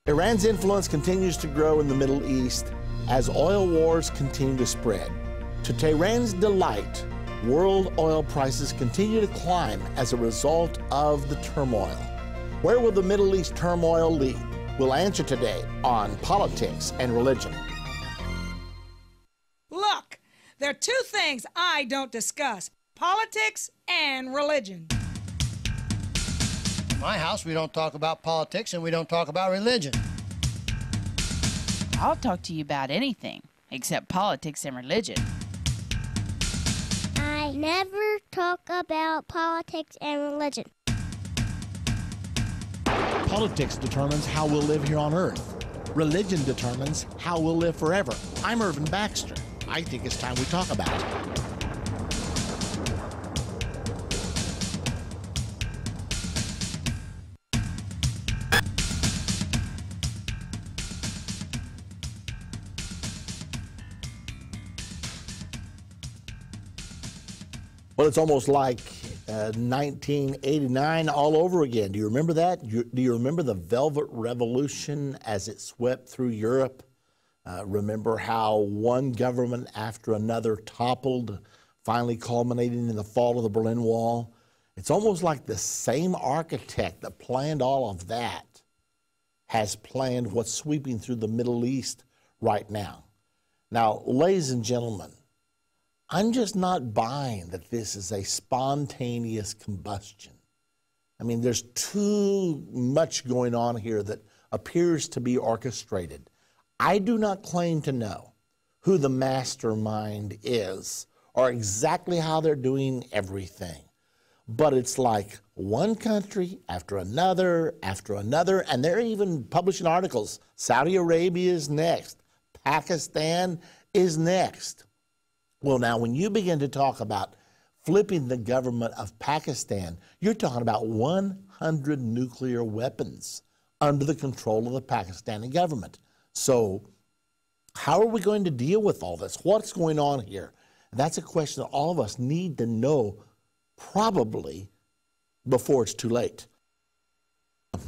Iran's influence continues to grow in the Middle East as oil wars continue to spread. To Tehran's delight, world oil prices continue to climb as a result of the turmoil. Where will the Middle East turmoil lead? We'll answer today on Politics and Religion. Look, there are two things I don't discuss: politics and religion. In my house, we don't talk about politics and we don't talk about religion. I'll talk to you about anything except politics and religion. I never talk about politics and religion. Politics determines how we'll live here on earth. Religion determines how we'll live forever. I'm Irvin Baxter. I think it's time we talk about it. Well, it's almost like 1989 all over again. Do you remember that? Do you remember the Velvet Revolution as it swept through Europe? Remember how one government after another toppled, finally culminating in the fall of the Berlin Wall? It's almost like the same architect that planned all of that has planned what's sweeping through the Middle East right now. Now, ladies and gentlemen, I'm just not buying that this is a spontaneous combustion. I mean, there's too much going on here that appears to be orchestrated. I do not claim to know who the mastermind is or exactly how they're doing everything. But it's like one country after another, and they're even publishing articles. Saudi Arabia is next. Pakistan is next. Well, now, when you begin to talk about flipping the government of Pakistan, you're talking about 100 nuclear weapons under the control of the Pakistani government. So how are we going to deal with all this? What's going on here? That's a question that all of us need to know probably before it's too late. I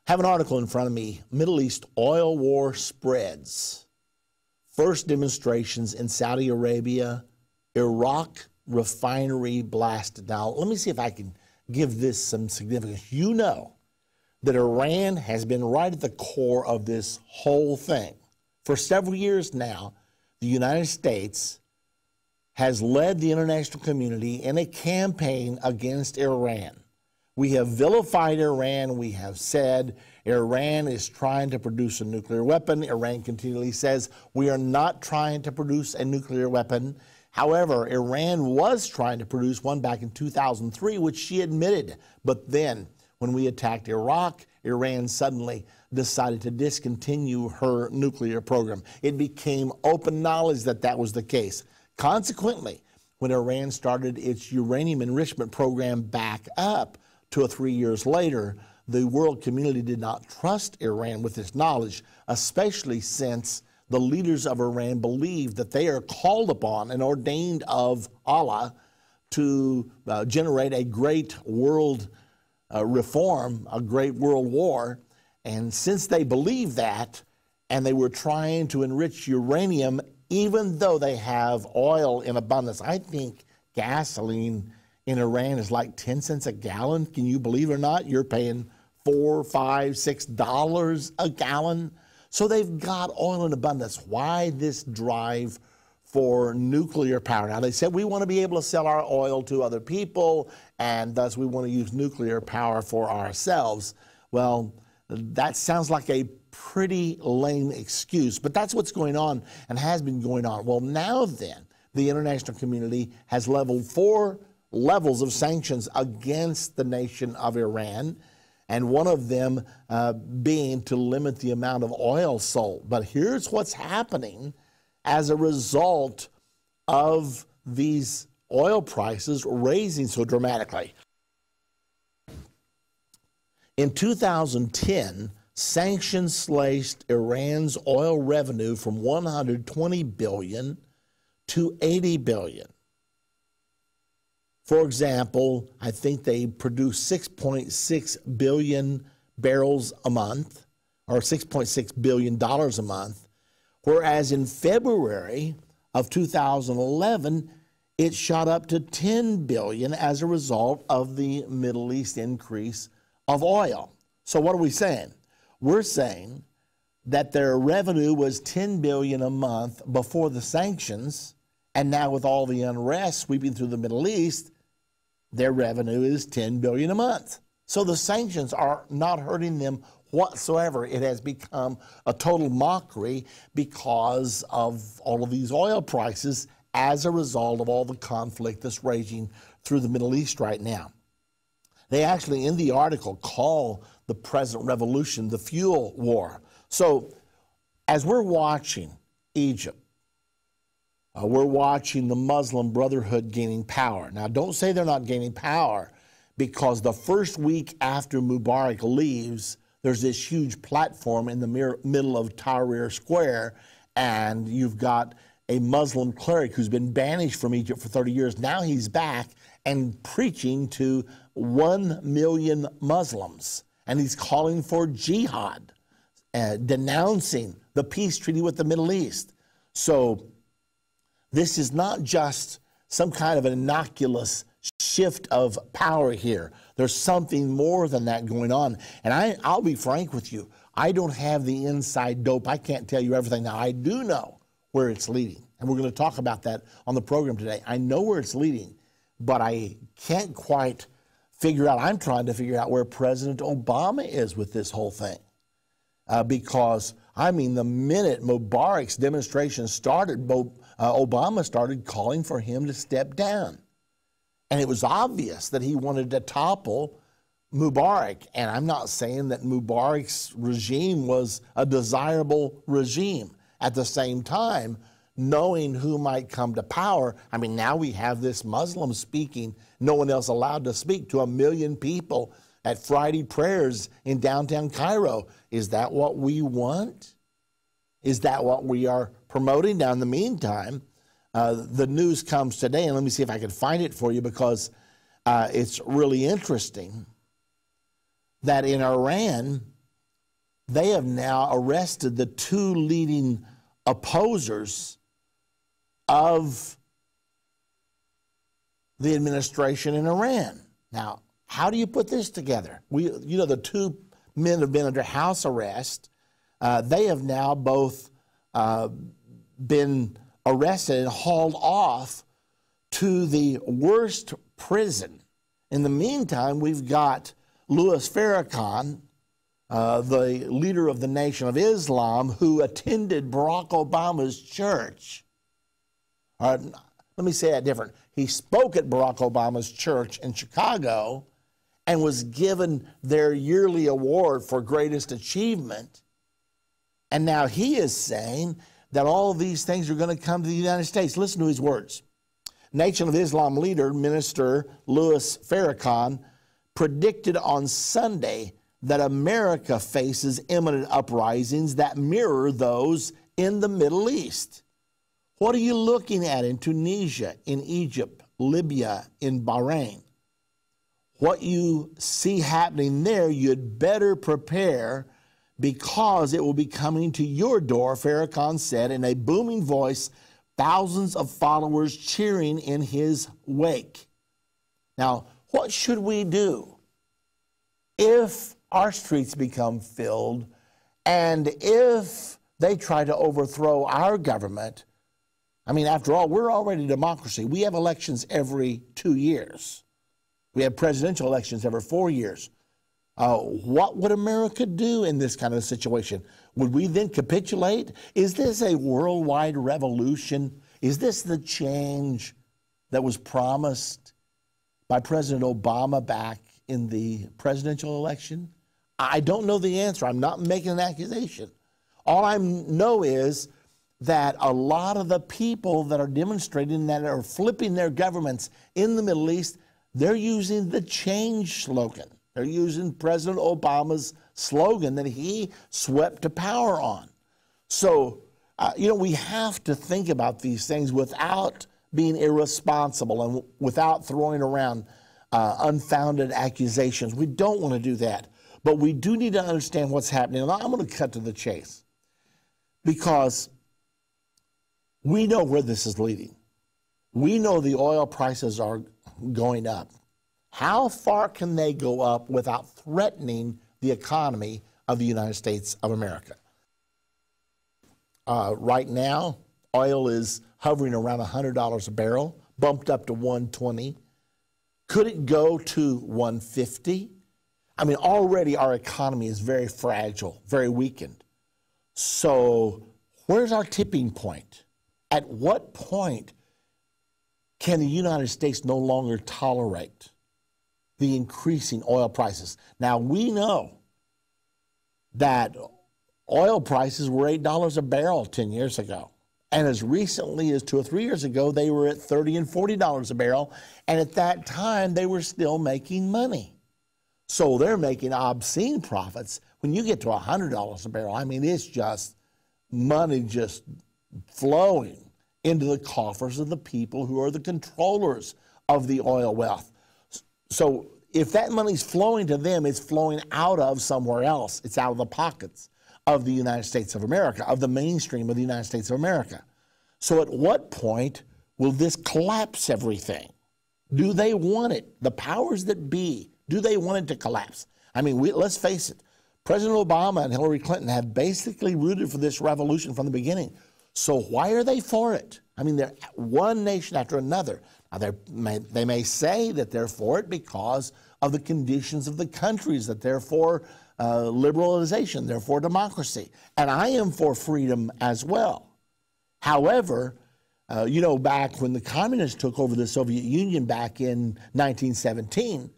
have an article in front of me, Middle East oil war spreads. First demonstrations in Saudi Arabia, Iraq refinery blasted. Now, let me see if I can give this some significance. You know that Iran has been right at the core of this whole thing. For several years now, the United States has led the international community in a campaign against Iran. We have vilified Iran. We have said Iran is trying to produce a nuclear weapon. Iran continually says we are not trying to produce a nuclear weapon. However, Iran was trying to produce one back in 2003, which she admitted. But then when we attacked Iraq, Iran suddenly decided to discontinue her nuclear program. It became open knowledge that that was the case. Consequently, when Iran started its uranium enrichment program back up 2 or 3 years later, the world community did not trust Iran with this knowledge, especially since the leaders of Iran believe that they are called upon and ordained of Allah to generate a great world reform, a great world war. And since they believe that, and they were trying to enrich uranium, even though they have oil in abundance, I think gasoline in Iran is like 10 cents a gallon. Can you believe it or not? You're paying $4, $5, $6 a gallon. So they've got oil in abundance. Why this drive for nuclear power? Now, they said we want to be able to sell our oil to other people, and thus we want to use nuclear power for ourselves. Well, that sounds like a pretty lame excuse, but that's what's going on and has been going on. Well, now then, the international community has leveled 4 levels of sanctions against the nation of Iran, and one of them being to limit the amount of oil sold. But here's what's happening as a result of these oil prices raising so dramatically. In 2010, sanctions slashed Iran's oil revenue from $120 billion to $80 billion. For example, I think they produced 6.6 billion barrels a month, or $6.6 billion a month, whereas in February of 2011, it shot up to $10 billion as a result of the Middle East increase of oil. So what are we saying? We're saying that their revenue was $10 billion a month before the sanctions, and now with all the unrest sweeping through the Middle East, their revenue is $10 billion a month. So the sanctions are not hurting them whatsoever. It has become a total mockery because of all of these oil prices as a result of all the conflict that's raging through the Middle East right now. They actually, in the article, call the present revolution the fuel war. So as we're watching Egypt, we're watching the Muslim Brotherhood gaining power. Now, don't say they're not gaining power, because the first week after Mubarak leaves, there's this huge platform in the middle of Tahrir Square, and you've got a Muslim cleric who's been banished from Egypt for 30 years. Now he's back and preaching to 1 million Muslims, and he's calling for jihad, denouncing the peace treaty with the Middle East. So this is not just some kind of an innocuous shift of power here. There's something more than that going on. And I'll be frank with you. I don't have the inside dope. I can't tell you everything. Now, I do know where it's leading, and we're going to talk about that on the program today. I know where it's leading, but I can't quite figure out. I'm trying to figure out where President Obama is with this whole thing. Because, I mean, the minute Mubarak's demonstration started, Obama started calling for him to step down. And it was obvious that he wanted to topple Mubarak. And I'm not saying that Mubarak's regime was a desirable regime. At the same time, knowing who might come to power, I mean, now we have this Muslim speaking, no one else allowed to speak to 1 million people at Friday prayers in downtown Cairo. Is that what we want? Is that what we are promoting? Now, in the meantime, the news comes today, and let me see if I can find it for you, because it's really interesting that in Iran, they have now arrested the 2 leading opposers of the administration in Iran. Now, how do you put this together? The 2 men have been under house arrest. They have now both been arrested and hauled off to the worst prison. In the meantime, we've got Louis Farrakhan, the leader of the Nation of Islam, who attended Barack Obama's church. Let me say that different. He spoke at Barack Obama's church in Chicago and was given their yearly award for greatest achievement. And now he is saying that all of these things are going to come to the United States. Listen to his words. Nation of Islam leader, Minister Louis Farrakhan, predicted on Sunday that America faces imminent uprisings that mirror those in the Middle East. What are you looking at in Tunisia, in Egypt, Libya, in Bahrain? What you see happening there, you'd better prepare, because it will be coming to your door, Farrakhan said in a booming voice, thousands of followers cheering in his wake. Now, what should we do if our streets become filled and if they try to overthrow our government? I mean, after all, we're already a democracy. We have elections every 2 years. We have presidential elections every 4 years. What would America do in this kind of situation? Would we then capitulate? Is this a worldwide revolution? Is this the change that was promised by President Obama back in the presidential election? I don't know the answer. I'm not making an accusation. All I know is that a lot of the people that are demonstrating, that are flipping their governments in the Middle East, they're using the change slogan. They're using President Obama's slogan that he swept to power on. So, we have to think about these things without being irresponsible and without throwing around unfounded accusations. We don't want to do that. But we do need to understand what's happening. And I'm going to cut to the chase because we know where this is leading. We know the oil prices are going up. How far can they go up without threatening the economy of the United States of America? Right now, oil is hovering around $100 a barrel, bumped up to $120. Could it go to $150? I mean, already our economy is very fragile, very weakened. So where's our tipping point? At what point can the United States no longer tolerate the increasing oil prices? Now, we know that oil prices were $8 a barrel 10 years ago. And as recently as 2 or 3 years ago, they were at $30 and $40 a barrel. And at that time, they were still making money. So they're making obscene profits. When you get to $100 a barrel, I mean, it's just money just flowing into the coffers of the people who are the controllers of the oil wealth. So if that money's flowing to them, it's flowing out of somewhere else. It's out of the pockets of the United States of America, of the mainstream of the United States of America. So at what point will this collapse everything? Do they want it? The powers that be, do they want it to collapse? I mean, let's face it. President Obama and Hillary Clinton have basically rooted for this revolution from the beginning. So why are they for it? I mean, they're one nation after another. Now, they may say that they're for it because of the conditions of the countries, that they're for liberalization, they're for democracy. And I am for freedom as well. However, you know, back when the communists took over the Soviet Union back in 1917,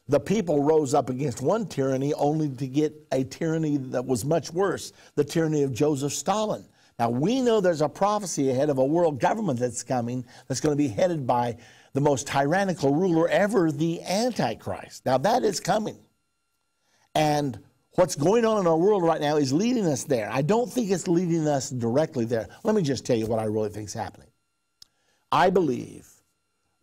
the people rose up against one tyranny only to get a tyranny that was much worse, the tyranny of Joseph Stalin. Now, we know there's a prophecy ahead of a world government that's coming that's going to be headed by the most tyrannical ruler ever, the Antichrist. Now, that is coming. And what's going on in our world right now is leading us there. I don't think it's leading us directly there. Let me just tell you what I really think is happening. I believe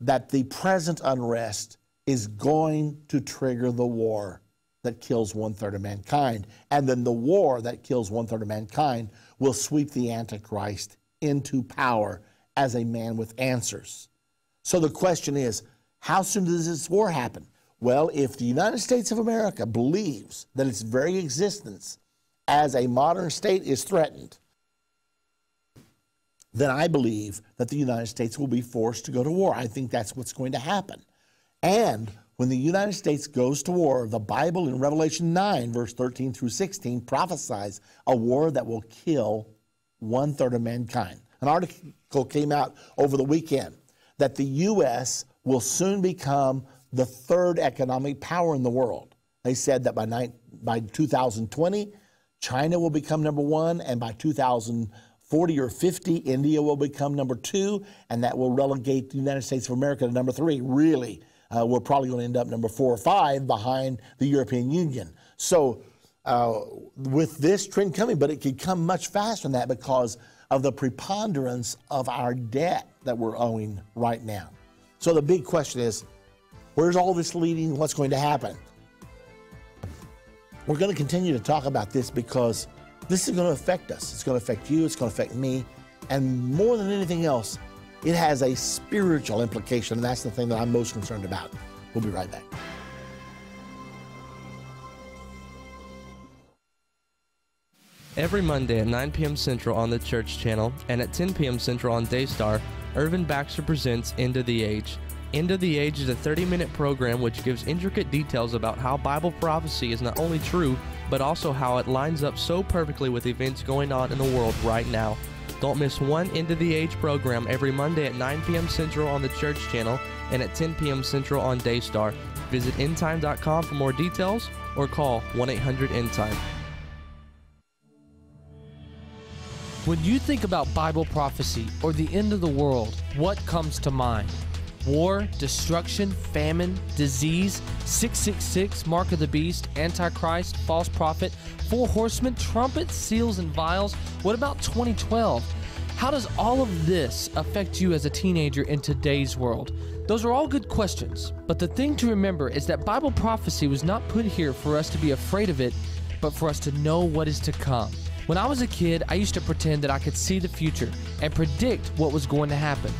that the present unrest is going to trigger the war that kills 1/3 of mankind. And then the war that kills 1/3 of mankind will sweep the Antichrist into power as a man with answers. So the question is, how soon does this war happen? Well, if the United States of America believes that its very existence as a modern state is threatened, then I believe that the United States will be forced to go to war. I think that's what's going to happen. And when the United States goes to war, the Bible in Revelation 9, verse 13 through 16, prophesies a war that will kill 1/3 of mankind. An article came out over the weekend that the U.S. will soon become the 3rd economic power in the world. They said that by 2020, China will become number 1, and by 2040 or 50, India will become number 2, and that will relegate the United States of America to number 3. Really, we're probably going to end up number 4 or 5 behind the European Union. So with this trend coming, but it could come much faster than that because of the preponderance of our debt that we're owing right now. So the big question is, where's all this leading? What's going to happen? We're going to continue to talk about this because this is going to affect us. It's going to affect you. It's going to affect me. And more than anything else, it has a spiritual implication, and that's the thing that I'm most concerned about. We'll be right back. Every Monday at 9 p.m. Central on the Church Channel and at 10 p.m. Central on Daystar, Irvin Baxter presents End of the Age. End of the Age is a 30-minute program which gives intricate details about how Bible prophecy is not only true, but also how it lines up so perfectly with events going on in the world right now. Don't miss one End of the Age program every Monday at 9 p.m. Central on the Church Channel and at 10 p.m. Central on Daystar. Visit endtime.com for more details or call 1-800-ENDTIME. When you think about Bible prophecy or the end of the world, what comes to mind? War, destruction, famine, disease, 666, mark of the beast, Antichrist, false prophet, 4 horsemen, trumpets, seals, and vials. What about 2012? How does all of this affect you as a teenager in today's world? Those are all good questions, but the thing to remember is that Bible prophecy was not put here for us to be afraid of it, but for us to know what is to come. When I was a kid, I used to pretend that I could see the future and predict what was going to happen.